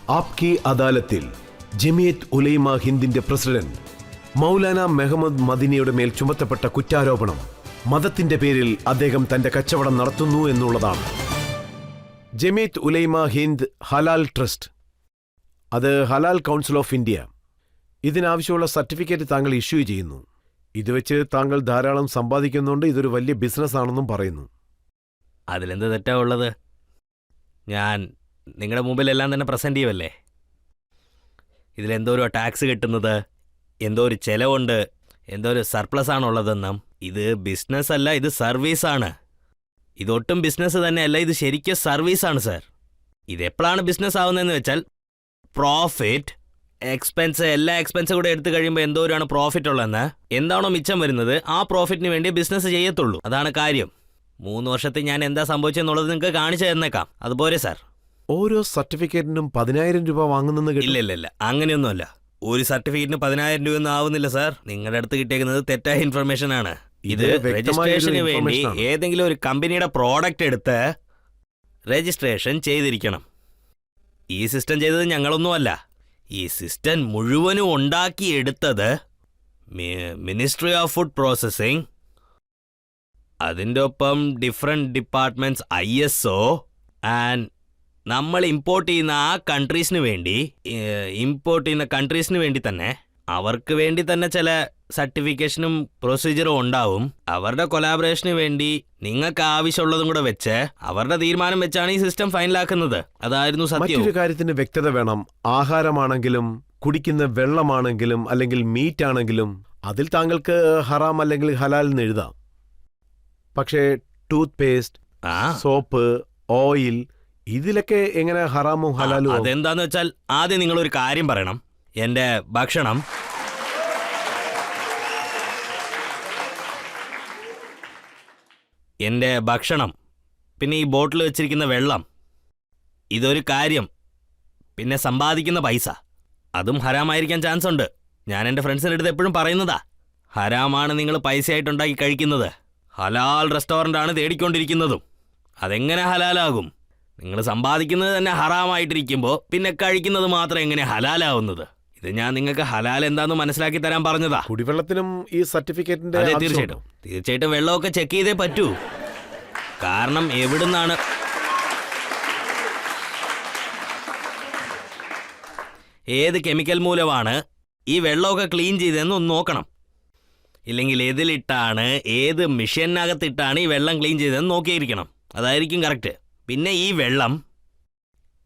ആപ്കി അദാലത്തിൽ Jamiat ഉലൈമ ഹിന്ദിന്റെ president Maulana Mehmet മദിനിയുടെ മേൽ ചുമത്തപ്പെട്ട കുറ്റാരോപണം മതത്തിന്റെ പേരിൽ അദ്ദേഹം തന്റെ കച്ചവടം നടത്തുന്നു എന്നുള്ളതാണ്. ജമിയത്ത് ഉലൈമ ഹിന്ദ് ഹലാൽ ട്രസ്റ്റ്, അത് ഹലാൽ കൗൺസിൽ ഓഫ് ഇന്ത്യ, ഇതിനാവശ്യമുള്ള സർട്ടിഫിക്കറ്റ് താങ്കൾ ഇഷ്യൂ ചെയ്യുന്നു. ഇത് വെച്ച് താങ്കൾ ധാരാളം സമ്പാദിക്കുന്നുണ്ട്, ഇതൊരു വലിയ ബിസിനസ് ആണെന്നും പറയുന്നു. അതിലെന്ത് തെറ്റാ ഉള്ളത്? ഞാൻ നിങ്ങളുടെ മുമ്പിലെല്ലാം തന്നെ പ്രസന്റ് ചെയ്യുമല്ലേ. ഇതിലെന്തോ ഒരു ടാക്സ് കിട്ടുന്നത്, എന്തോ ഒരു ചെലവുണ്ട്, എന്തോ ഒരു സർപ്ലസ് ആണുള്ളതെന്നും. ഇത് ബിസിനസ് അല്ല, ഇത് സർവീസാണ്. ഇതൊട്ടും ബിസിനസ് തന്നെയല്ല, ഇത് ശരിക്കും സർവീസാണ് സാർ. ഇതെപ്പോഴാണ് ബിസിനസ് ആവുന്നതെന്ന് വെച്ചാൽ പ്രോഫിറ്റ്, എക്സ്പെൻസ്, എല്ലാ എക്സ്പെൻസും കൂടെ എടുത്തു കഴിയുമ്പോൾ എന്തോരാണ് പ്രോഫിറ്റ് ഉള്ളതെന്ന്, എന്താണോ മിച്ചം വരുന്നത് ആ പ്രോഫിറ്റിന് വേണ്ടി ബിസിനസ് ചെയ്യത്തുള്ളൂ. അതാണ് കാര്യം. 3 വർഷത്തിൽ ഞാൻ എന്താ സംഭവിച്ചെന്നുള്ളത് നിങ്ങൾക്ക് കാണിച്ചു തന്നേക്കാം. അതുപോലെ സാർ. ഓരോ സർട്ടിഫിക്കറ്റിനും 10,000 രൂപ വാങ്ങുന്നെന്ന് കേട്ടു. ഇല്ല, അങ്ങനെയൊന്നുമല്ല. ഒരു സർട്ടിഫിക്കറ്റിന് 10,000 രൂപയൊന്നും ആവുന്നില്ല സാർ. നിങ്ങളുടെ അടുത്ത് കിട്ടിയേക്കുന്നത് തെറ്റായ ഇൻഫർമേഷൻ ആണ്. ഇത് രജിസ്ട്രേഷന് വേണ്ടി ഏതെങ്കിലും ഒരു കമ്പനിയുടെ പ്രോഡക്റ്റ് എടുത്ത് രജിസ്ട്രേഷൻ ചെയ്തിരിക്കണം. ഈ സിസ്റ്റം ചെയ്തത് ഞങ്ങളൊന്നുമല്ല. ഈ സിസ്റ്റം മുഴുവനും ഉണ്ടാക്കിയെടുത്തത് മിനിസ്ട്രി ഓഫ് ഫുഡ് പ്രോസസ്സിംഗ്, അതിൻ്റെ ഒപ്പം ഡിഫറെൻറ്റ് ഡിപ്പാർട്ട്മെൻറ്റ്സ്, ISO ആൻഡ് നമ്മൾ ഇമ്പോർട്ട് ചെയ്യുന്ന ആ കൺട്രീസിന് വേണ്ടി തന്നെ അവർക്ക് വേണ്ടി തന്നെ ചില സർട്ടിഫിക്കേഷനും പ്രൊസീജിയറും ഉണ്ടാവും. അവരുടെ കൊലാബറേഷന് വേണ്ടി നിങ്ങൾക്ക് ആവശ്യമുള്ളതും കൂടെ വെച്ച് അവരുടെ തീരുമാനം വെച്ചാണ് ഈ സിസ്റ്റം ഫൈനലാക്കുന്നത്. അതായിരുന്നു സത്യം. മറ്റൊരു കാര്യത്തിന് വ്യക്തത വേണം. ആഹാരമാണെങ്കിലും കുടിക്കുന്ന വെള്ളമാണെങ്കിലും അല്ലെങ്കിൽ മീറ്റ് ആണെങ്കിലും അതിൽ താങ്കൾക്ക് ഹറാം അല്ലെങ്കിൽ ഹലാൽ എന്ന് എഴുതാം. പക്ഷേ ടൂത്ത് പേസ്റ്റ്, സോപ്പ്, ഓയിൽ, ഇതിലൊക്കെ എങ്ങനെ ഹറാമും ഹലാലും? അതെന്താന്ന് വെച്ചാൽ ആദ്യം നിങ്ങളൊരു കാര്യം പറയണം. എൻ്റെ ഭക്ഷണം, പിന്നെ ഈ ബോട്ടിൽ വെച്ചിരിക്കുന്ന വെള്ളം, ഇതൊരു കാര്യം. പിന്നെ സമ്പാദിക്കുന്ന പൈസ, അതും ഹറാമായിരിക്കാൻ ചാൻസ് ഉണ്ട്. ഞാൻ എൻ്റെ ഫ്രണ്ട്സിൻ്റെ അടുത്ത് എപ്പോഴും പറയുന്നതാ, ഹറാമാണ് നിങ്ങൾ പൈസയായിട്ടുണ്ടാക്കി കഴിക്കുന്നത്. ഹലാൽ റെസ്റ്റോറൻ്റാണ് തേടിക്കൊണ്ടിരിക്കുന്നതും. അതെങ്ങനെ ഹലാലാകും? നിങ്ങൾ സമ്പാദിക്കുന്നത് തന്നെ ഹറാമായിട്ടിരിക്കുമ്പോൾ പിന്നെ കഴിക്കുന്നത് മാത്രം എങ്ങനെ ഹലാലാവുന്നത്? ഇത് ഞാൻ നിങ്ങൾക്ക് ഹലാൽ എന്താണെന്ന് മനസ്സിലാക്കി തരാൻ പറഞ്ഞതാ. കുടിവെള്ളത്തിനും ഈ സർട്ടിഫിക്കറ്റിന്റെ? അതെ, തീർച്ചയായിട്ടും വെള്ളമൊക്കെ ചെക്ക് ചെയ്തേ പറ്റൂ. കാരണം എവിടുന്നാണ് ഏത് കെമിക്കൽ മൂലമാണ് ഈ വെള്ളമൊക്കെ ക്ലീൻ ചെയ്തതെന്ന് ഒന്ന് നോക്കണം. ഇല്ലെങ്കിൽ ഏതിലിട്ടാണ്, ഏത് മെഷീനകത്തിട്ടാണ് ഈ വെള്ളം ക്ലീൻ ചെയ്തതെന്ന് നോക്കിയിരിക്കണം. അതായിരിക്കും കറക്റ്റ്. പിന്നെ ഈ വെള്ളം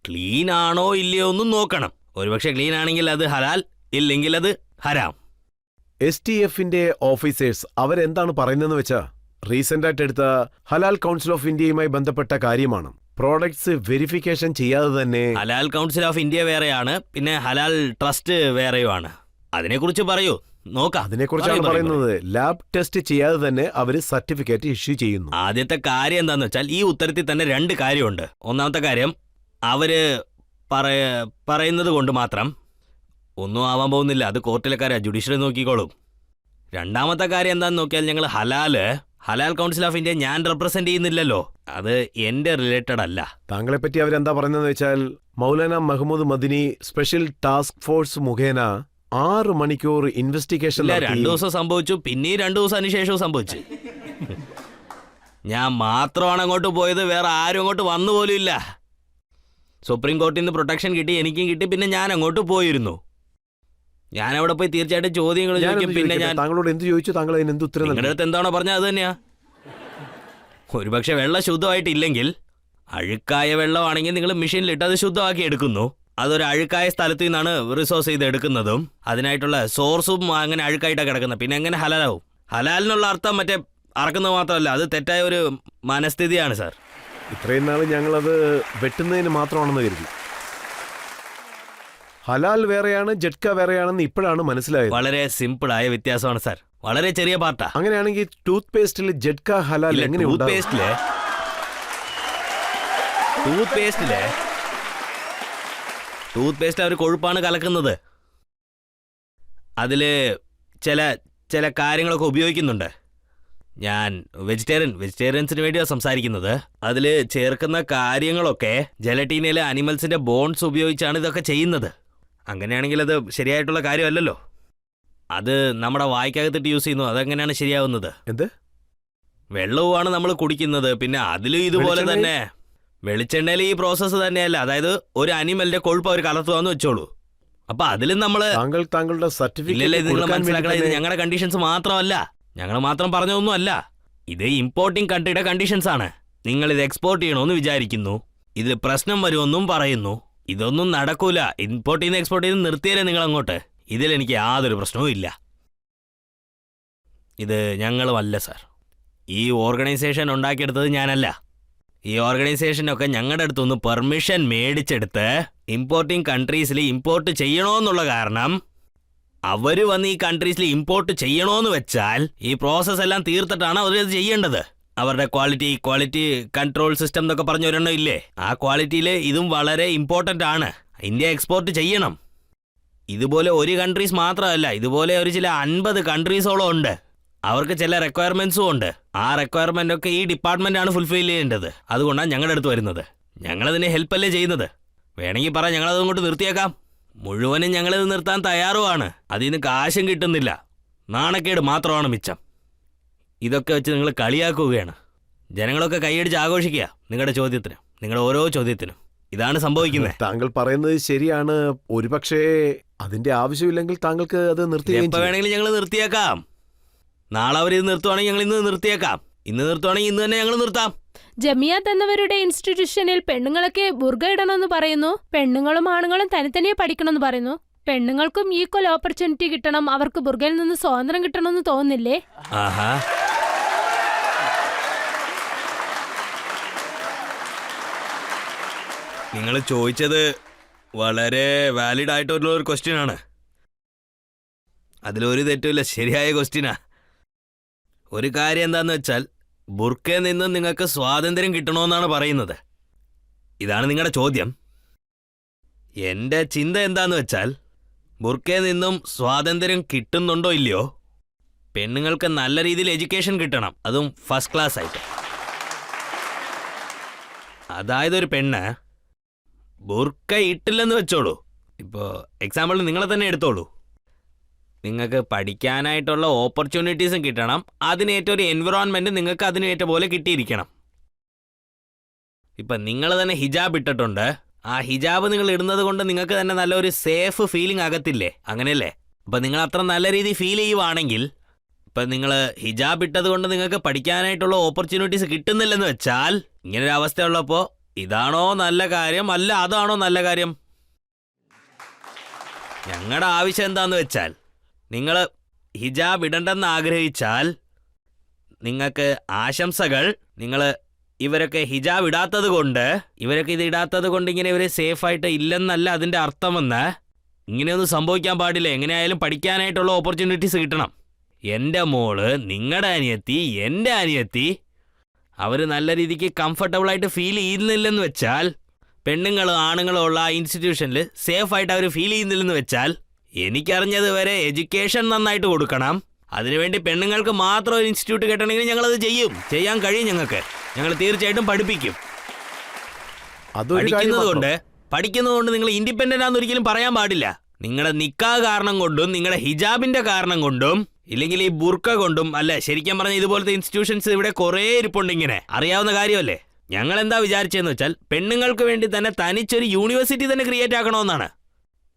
ക്ലീൻ ആണോ ഇല്ലയോ എന്നും നോക്കണം. ഒരുപക്ഷെ ക്ലീൻ ആണെങ്കിൽ അത് ഹലാൽ, ഇല്ലെങ്കിൽ അത് ഹരാം. STFന്റെ ഓഫീസേഴ്സ് അവരെന്താണ് പറയുന്നതെന്ന് വെച്ചാ, റീസെന്റ് ആയിട്ട് എടുത്ത ഹലാൽ കൗൺസിൽ ഓഫ് ഇന്ത്യയുമായി ബന്ധപ്പെട്ട കാര്യമാണ്. പ്രോഡക്ട്സ് വെരിഫിക്കേഷൻ ചെയ്യാതെ തന്നെ. ഹലാൽ കൗൺസിൽ ഓഫ് ഇന്ത്യ വേറെയാണ്, പിന്നെ ഹലാൽ ട്രസ്റ്റ് വേറെയുമാണ്. അതിനെക്കുറിച്ച് പറയൂ, നോക്കാം. അതിനെക്കുറിച്ചാണ് പറയുന്നത്. ലാബ് ടെസ്റ്റ് ചെയ്യാതെ തന്നെ അവര് സർട്ടിഫിക്കറ്റ് ഇഷ്യൂ ചെയ്യുന്നു. ആദ്യത്തെ കാര്യം എന്താന്ന് വെച്ചാൽ ഈ ഉത്തരത്തിൽ തന്നെ 2 കാര്യമുണ്ട്. ഒന്നാമത്തെ കാര്യം, അവര് പറയുന്നത് കൊണ്ട് മാത്രം ഒന്നും ആവാൻ പോകുന്നില്ല. അത് കോർട്ടിലെ കാര്യം, ജുഡീഷ്യറി നോക്കിക്കോളും. രണ്ടാമത്തെ കാര്യം എന്താണെന്ന് നോക്കിയാൽ, ഞങ്ങൾ ഹലാൽ കൗൺസിൽ ഓഫ് ഇന്ത്യ ഞാൻ റെപ്രസെന്റ് ചെയ്യുന്നില്ലല്ലോ. അത് എന്റെ റിലേറ്റഡ് അല്ല. താങ്കളെ പറ്റി അവരെന്താ പറയുന്നതെന്ന് വെച്ചാൽ, Maulana Mehmet Madani special task force മുഖേന 6 മണിക്കൂർ ഇൻവെസ്റ്റിഗേഷൻ 2 ദിവസം സംഭവിച്ചു, പിന്നെ 2 ദിവസം അതിനുശേഷവും സംഭവിച്ചു. ഞാൻ മാത്രമാണ് അങ്ങോട്ട് പോയത്, വേറെ ആരും അങ്ങോട്ട് വന്നു പോലും ഇല്ല. സുപ്രീം കോർട്ടിൽ നിന്ന് പ്രൊട്ടക്ഷൻ കിട്ടി, എനിക്കും കിട്ടി. പിന്നെ ഞാൻ അങ്ങോട്ട് പോയിരുന്നു. ഞാൻ അവിടെ പോയി തീർച്ചയായിട്ടും ചോദ്യങ്ങൾ ചോദിക്കും. പിന്നെ ഞാൻ താങ്കളോട് എന്ത് ചോദിച്ചു? താങ്കൾ അതിന് എന്ത് ഉത്തരം? നിങ്ങളുടെ അടുത്ത് എന്താണോ പറഞ്ഞത് അത് തന്നെയാ. ഒരുപക്ഷെ വെള്ളം ശുദ്ധമായിട്ടില്ലെങ്കിൽ, അഴുക്കായ വെള്ളമാണെങ്കിൽ നിങ്ങൾ മെഷീനിലിട്ട് അത് ശുദ്ധമാക്കി എടുക്കുന്നു. അതൊരു അഴുക്കായ സ്ഥലത്തു നിന്നാണ് റിസോഴ്സ് ചെയ്ത് എടുക്കുന്നതും അതിനായിട്ടുള്ള സോഴ്സും അങ്ങനെ അഴുക്കായിട്ടാണ് കിടക്കുന്നത്. പിന്നെ എങ്ങനെ ഹലാലാവും? ഹലാലിനുള്ള അർത്ഥം മറ്റേ അറക്കുന്നത് മാത്രമല്ല, അത് തെറ്റായ ഒരു മനസ്ഥിതിയാണ് സാർ. ഇത്രയും നാൾ ഞങ്ങളത് വെട്ടുന്നതിന് മാത്രമാണെന്ന് കരുതി. ഹലാൽ വേറെയാണ്, ജഡ്ക വേറെയാണെന്ന് ഇപ്പോഴാണ് മനസ്സിലായത്. വളരെ സിമ്പിളായ വ്യത്യാസമാണ് സാർ, വളരെ ചെറിയ പാർട്ടാ. അങ്ങനെയാണെങ്കിൽ ടൂത്ത് പേസ്റ്റിൽ ജഡ്ക ഹലാൽ എങ്ങനെ? ടൂത്ത് പേസ്റ്റ് അവർ കൊഴുപ്പാണ് കലക്കുന്നത്. അതിൽ ചില കാര്യങ്ങളൊക്കെ ഉപയോഗിക്കുന്നുണ്ട്. ഞാൻ വെജിറ്റേറിയൻസിന് വേണ്ടിയാണ് സംസാരിക്കുന്നത്. അതിൽ ചേർക്കുന്ന കാര്യങ്ങളൊക്കെ ജലറ്റീനയിലെ അനിമൽസിന്റെ ബോൺസ് ഉപയോഗിച്ചാണ് ഇതൊക്കെ ചെയ്യുന്നത്. അങ്ങനെയാണെങ്കിൽ അത് ശരിയായിട്ടുള്ള കാര്യമല്ലല്ലോ. അത് നമ്മുടെ വായ്ക്കകത്തിട്ട് യൂസ് ചെയ്യുന്നു, അതെങ്ങനെയാണ് ശരിയാവുന്നത്? എന്ത്? വെള്ളവുമാണ് നമ്മൾ കുടിക്കുന്നത്, പിന്നെ അതിലും ഇതുപോലെ തന്നെ വെളിച്ചെണ്ണയിൽ ഈ പ്രോസസ്സ് തന്നെയല്ല. അതായത് ഒരു അനിമലിന്റെ കൊഴുപ്പ് അവർ കലർത്തുവാന്ന് വെച്ചോളൂ. അപ്പൊ അതിലും നമ്മള് താങ്കളുടെ ഇല്ലല്ലേ, ഇത് നിങ്ങൾ മനസ്സിലാക്കണം. ഇത് ഞങ്ങളുടെ കണ്ടീഷൻസ് മാത്രമല്ല, ഞങ്ങൾ മാത്രം പറഞ്ഞതൊന്നും അല്ല. ഇത് ഇമ്പോർട്ടിംഗ് കൺട്രിയുടെ കണ്ടീഷൻസ് ആണ്. നിങ്ങൾ ഇത് എക്സ്പോർട്ട് ചെയ്യണമെന്ന് വിചാരിക്കുന്നു, ഇത് പ്രശ്നം വരുമെന്നും പറയുന്നു. ഇതൊന്നും നടക്കൂല. ഇമ്പോർട്ട് ചെയ്യുന്ന എക്സ്പോർട്ട് ചെയ്ത് നിർത്തിയാലേ നിങ്ങൾ അങ്ങോട്ട്. ഇതിലെനിക്ക് യാതൊരു പ്രശ്നവും ഇല്ല. ഇത് ഞങ്ങളുമല്ല സാർ. ഈ ഓർഗനൈസേഷൻ ഉണ്ടാക്കിയെടുത്തത് ഞാനല്ല. ഈ ഓർഗനൈസേഷനൊക്കെ ഞങ്ങളുടെ അടുത്തൊന്ന് പെർമിഷൻ മേടിച്ചെടുത്ത് ഇമ്പോർട്ടിംഗ് കൺട്രീസിൽ ഇമ്പോർട്ട് ചെയ്യണമെന്നുള്ള കാരണം അവർ വന്ന് ഈ കൺട്രീസിൽ ഇമ്പോർട്ട് ചെയ്യണമെന്ന് വെച്ചാൽ ഈ പ്രോസസ് എല്ലാം തീർത്തിട്ടാണ് അവർ ഇത് ചെയ്യേണ്ടത്. അവരുടെ ക്വാളിറ്റി കൺട്രോൾ സിസ്റ്റം എന്നൊക്കെ പറഞ്ഞ ഒരെണ്ണം ഇല്ലേ, ആ ക്വാളിറ്റിയിൽ ഇതും വളരെ ഇമ്പോർട്ടൻ്റ് ആണ്. ഇന്ത്യ എക്സ്പോർട്ട് ചെയ്യണം. ഇതുപോലെ ഒരു കൺട്രീസ് മാത്രമല്ല, ഇതുപോലെ ഒരു ചില 50 കൺട്രീസോളം ഉണ്ട്. അവർക്ക് ചില റിക്വയർമെൻറ്റ്സും ഉണ്ട്. ആ റിക്വയർമെൻ്റ് ഒക്കെ ഈ ഡിപ്പാർട്ട്മെൻ്റാണ് ഫുൾഫിൽ ചെയ്യേണ്ടത്. അതുകൊണ്ടാണ് ഞങ്ങളുടെ അടുത്ത് വരുന്നത്. ഞങ്ങളതിനെ ഹെൽപ്പല്ലേ ചെയ്യുന്നത്. വേണമെങ്കിൽ പറ, ഞങ്ങളത് കൊണ്ട് നിർത്തിയേക്കാം. മുഴുവനും ഞങ്ങളിത് നിർത്താൻ തയ്യാറുമാണ്. അതിന് കാശും കിട്ടുന്നില്ല, നാണക്കേട് മാത്രമാണ് മിച്ചം. ഇതൊക്കെ വെച്ച് നിങ്ങൾ കളിയാക്കുകയാണ്. ജനങ്ങളൊക്കെ കൈയടിച്ച് ആഘോഷിക്കുക നിങ്ങളുടെ ചോദ്യത്തിന്, നിങ്ങളുടെ ഓരോ ചോദ്യത്തിനും. ഇതാണ് സംഭവിക്കുന്നത്. താങ്കൾ പറയുന്നത് ശരിയാണ്. ഒരുപക്ഷേ അതിന്റെ ആവശ്യമില്ലെങ്കിൽ താങ്കൾക്ക് അത് എപ്പോൾ വേണമെങ്കിലും ഞങ്ങൾ നിർത്തിയേക്കാം. നാളെ അവർ ഇത് നിർത്തുവാണെങ്കിൽ ഞങ്ങൾ ഇന്ന് നിർത്തിയേക്കാം. ഇന്ന് നിർത്തുവാണെങ്കിൽ ഇന്ന് തന്നെ ഞങ്ങൾ നിർത്താം. ജമിയാത്ത് എന്നവരുടെ ഇൻസ്റ്റിറ്റ്യൂഷനിൽ പെണ്ണുങ്ങളൊക്കെ ബുർഗ ഇടണമെന്ന് പറയുന്നു. പെണ്ണുങ്ങളും ആണുങ്ങളും തനിത്തനിയെ പഠിക്കണമെന്ന് പറയുന്നു. പെണ്ണുങ്ങൾക്കും ഈക്വൽ ഓപ്പർച്യൂണിറ്റി കിട്ടണം, അവർക്ക് ബുർഗയിൽ നിന്ന് സ്വാതന്ത്ര്യം കിട്ടണമെന്ന് തോന്നുന്നില്ലേ? ആഹാ, നിങ്ങൾ ചോദിച്ചത് വളരെ വാലിഡ് ആയിട്ടുള്ള ഒരു ക്വസ്റ്റ്യൻ ആണ്. അതിലൊരു തെറ്റുമില്ല, ശരിയായ ക്വസ്റ്റ്യനാ. ഒരു കാര്യം എന്താന്ന് വെച്ചാൽ, ബുർക്കയിൽ നിന്ന് നിങ്ങൾക്ക് സ്വാതന്ത്ര്യം കിട്ടണമെന്നാണ് പറയുന്നത്. ഇതാണ് നിങ്ങളുടെ ചോദ്യം. എൻ്റെ ചിന്ത എന്താന്ന് വെച്ചാൽ, ബുർക്കയിൽ നിന്നും സ്വാതന്ത്ര്യം കിട്ടുന്നുണ്ടോ ഇല്ലയോ, പെണ്ണുങ്ങൾക്ക് നല്ല രീതിയിൽ എഡ്യൂക്കേഷൻ കിട്ടണം, അതും ഫസ്റ്റ് ക്ലാസ് ആയിട്ട്. അതായത് ഒരു പെണ്ണ് ബുർക്ക ഇട്ടില്ലെന്ന് വെച്ചോളൂ. ഇപ്പോൾ എക്സാമ്പിൾ നിങ്ങളെ തന്നെ എടുത്തോളൂ. നിങ്ങൾക്ക് പഠിക്കാനായിട്ടുള്ള ഓപ്പർച്യൂണിറ്റീസും കിട്ടണം, അതിനേറ്റൊരു എൻവിറോൺമെൻറ്റ് നിങ്ങൾക്ക് അതിനേറ്റ പോലെ കിട്ടിയിരിക്കണം. ഇപ്പം നിങ്ങൾ തന്നെ ഹിജാബ് ഇട്ടിട്ടുണ്ട്. ആ ഹിജാബ് നിങ്ങൾ ഇടുന്നത് കൊണ്ട് നിങ്ങൾക്ക് തന്നെ നല്ലൊരു സേഫ് ഫീലിംഗ് ആകത്തില്ലേ? അങ്ങനെയല്ലേ? അപ്പം നിങ്ങൾ അത്ര നല്ല രീതിയിൽ ഫീൽ ചെയ്യുവാണെങ്കിൽ, ഇപ്പം നിങ്ങൾ ഹിജാബ് ഇട്ടത് കൊണ്ട് നിങ്ങൾക്ക് പഠിക്കാനായിട്ടുള്ള ഓപ്പർച്യൂണിറ്റീസ് കിട്ടുന്നില്ലെന്ന് വെച്ചാൽ, ഇങ്ങനൊരു അവസ്ഥയുള്ളപ്പോൾ ഇതാണോ നല്ല കാര്യം, അല്ല അതാണോ നല്ല കാര്യം? ഞങ്ങളുടെ ആവശ്യം എന്താന്ന് വെച്ചാൽ, നിങ്ങൾ ഹിജാബ് ഇടണ്ടെന്ന് ആഗ്രഹിച്ചാൽ നിങ്ങൾക്ക് ആശംസകൾ. നിങ്ങൾ ഇവരൊക്കെ ഹിജാബ് ഇടാത്തത് കൊണ്ട്, ഇവരൊക്കെ ഇത് ഇടാത്തത് കൊണ്ട് ഇങ്ങനെ ഇവർ സേഫായിട്ട് ഇല്ലെന്നല്ല അതിൻ്റെ അർത്ഥമെന്ന്. ഇങ്ങനെയൊന്നും സംഭവിക്കാൻ പാടില്ല. എങ്ങനെയായാലും പഠിക്കാനായിട്ടുള്ള ഓപ്പർച്യൂണിറ്റീസ് കിട്ടണം. എൻ്റെ മോള്, നിങ്ങളുടെ അനിയത്തി, എൻ്റെ അനിയത്തി, അവർ നല്ല രീതിക്ക് കംഫർട്ടബിളായിട്ട് ഫീൽ ചെയ്യുന്നില്ലെന്ന് വെച്ചാൽ, പെണ്ണുങ്ങളും ആണുങ്ങളും ഉള്ള ആ ഇൻസ്റ്റിറ്റ്യൂഷനിൽ സേഫായിട്ട് അവർ ഫീൽ ചെയ്യുന്നില്ലെന്ന് വെച്ചാൽ, എനിക്കറിഞ്ഞത് വരെ എഡ്യൂക്കേഷൻ നന്നായിട്ട് കൊടുക്കണം. അതിനുവേണ്ടി പെണ്ണുങ്ങൾക്ക് മാത്രം ഒരു ഇൻസ്റ്റിറ്റ്യൂട്ട് കിട്ടണമെങ്കിൽ ഞങ്ങളത് ചെയ്യും. ചെയ്യാൻ കഴിയും ഞങ്ങൾക്ക്. ഞങ്ങൾ തീർച്ചയായിട്ടും പഠിപ്പിക്കും. പഠിക്കുന്നതുകൊണ്ട് നിങ്ങൾ ഇൻഡിപെൻഡൻ്റ് ആണെന്ന് ഒരിക്കലും പറയാൻ പാടില്ല. നിങ്ങളുടെ നിക്കാഹ് കാരണം കൊണ്ടും നിങ്ങളുടെ ഹിജാബിന്റെ കാരണം കൊണ്ടും ഇല്ലെങ്കിൽ ഈ ബുർക്ക കൊണ്ടും അല്ല. ശരിക്കും പറഞ്ഞാൽ ഇതുപോലത്തെ ഇൻസ്റ്റിറ്റ്യൂഷൻസ് ഇവിടെ കുറേ ഇരിപ്പുണ്ട്. ഇങ്ങനെ അറിയാവുന്ന കാര്യമല്ലേ. ഞങ്ങൾ എന്താ വിചാരിച്ചതെന്ന് വെച്ചാൽ, പെണ്ണുങ്ങൾക്ക് വേണ്ടി തന്നെ തനിച്ചൊരു യൂണിവേഴ്സിറ്റി തന്നെ ക്രിയേറ്റ് ആക്കണമെന്നാണ്.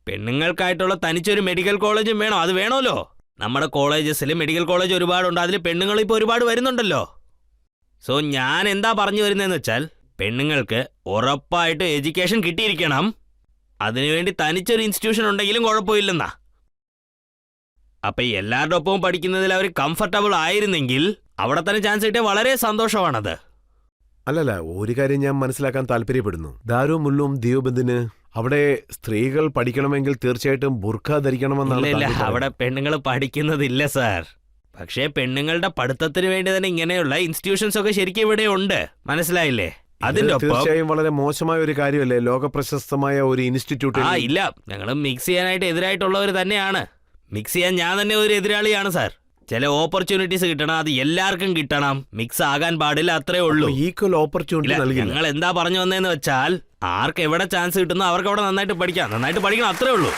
പെണ്ണുങ്ങൾക്കായിട്ടുള്ള തനിച്ചൊരു മെഡിക്കൽ കോളേജും വേണം. അത് വേണമല്ലോ. നമ്മുടെ കോളേജസിൽ മെഡിക്കൽ കോളേജ് ഒരുപാടുണ്ട്. അതിൽ പെണ്ണുങ്ങൾ ഇപ്പോൾ ഒരുപാട് വരുന്നുണ്ടല്ലോ. സോ ഞാൻ എന്താ പറഞ്ഞു വരുന്നതെന്ന് വെച്ചാൽ, പെണ്ണുങ്ങൾക്ക് ഉറപ്പായിട്ട് എഡ്യൂക്കേഷൻ കിട്ടിയിരിക്കണം. അതിനുവേണ്ടി തനിച്ചൊരു ഇൻസ്റ്റിറ്റ്യൂഷൻ ഉണ്ടെങ്കിലും കുഴപ്പമില്ലെന്നാ. അപ്പം എല്ലാവരുടെ ഒപ്പവും പഠിക്കുന്നതിൽ അവർ കംഫർട്ടബിൾ ആയിരുന്നെങ്കിൽ അവിടെ തന്നെ ചാൻസ് കിട്ടിയ വളരെ സന്തോഷമാണത്. അല്ലല്ല, ഒരു കാര്യം ഞാൻ മനസ്സിലാക്കാൻ താല്പര്യപ്പെടുന്നു. ദാറുൽ ഉലൂം ദിയോബന്ദിന് അവിടെ സ്ത്രീകൾ പഠിക്കണമെങ്കിൽ തീർച്ചയായിട്ടും ബുർഖ ധരിക്കണമെന്നല്ല. അവിടെ പെണ്ണുങ്ങൾ പഠിക്കുന്നതില്ല സാർ. പക്ഷേ പെണ്ണുങ്ങളുടെ പഠിത്തത്തിന് വേണ്ടി തന്നെ ഇങ്ങനെയുള്ള ഇൻസ്റ്റിറ്റ്യൂഷൻസ് ഒക്കെ ശരിക്കും ഇവിടെ ഉണ്ട്. മനസ്സിലായില്ലേ? അതിന്റെ തീർച്ചയായും വളരെ മോശമായ ഒരു കാര്യമല്ലേ ലോക പ്രശസ്തമായ ഒരു ഇൻസ്റ്റിറ്റ്യൂട്ട്. ഇല്ല, ഞങ്ങൾ മിക്സ് ചെയ്യാനായിട്ട് എതിരായിട്ടുള്ളവർ തന്നെയാണ്. മിക്സ് ചെയ്യാൻ ഞാൻ തന്നെ ഒരു എതിരാളിയാണ് സാർ. ചില ഓപ്പർച്യൂണിറ്റീസ് കിട്ടണം, അത് എല്ലാവർക്കും കിട്ടണം. മിക്സ് ആകാൻ പാടില്ല, അത്രേ ഉള്ളൂ. ഈക്വൽ ഓപ്പർച്യൂണിറ്റി നൽകില്ല. ഞങ്ങൾ എന്താ പറഞ്ഞു വന്നതെന്ന് വെച്ചാൽ ആർക്ക് എവിടെ ചാൻസ് കിട്ടുന്നോ അവർക്ക് അവിടെ നന്നായിട്ട് പഠിക്കാം, അത്രേ ഉള്ളൂ.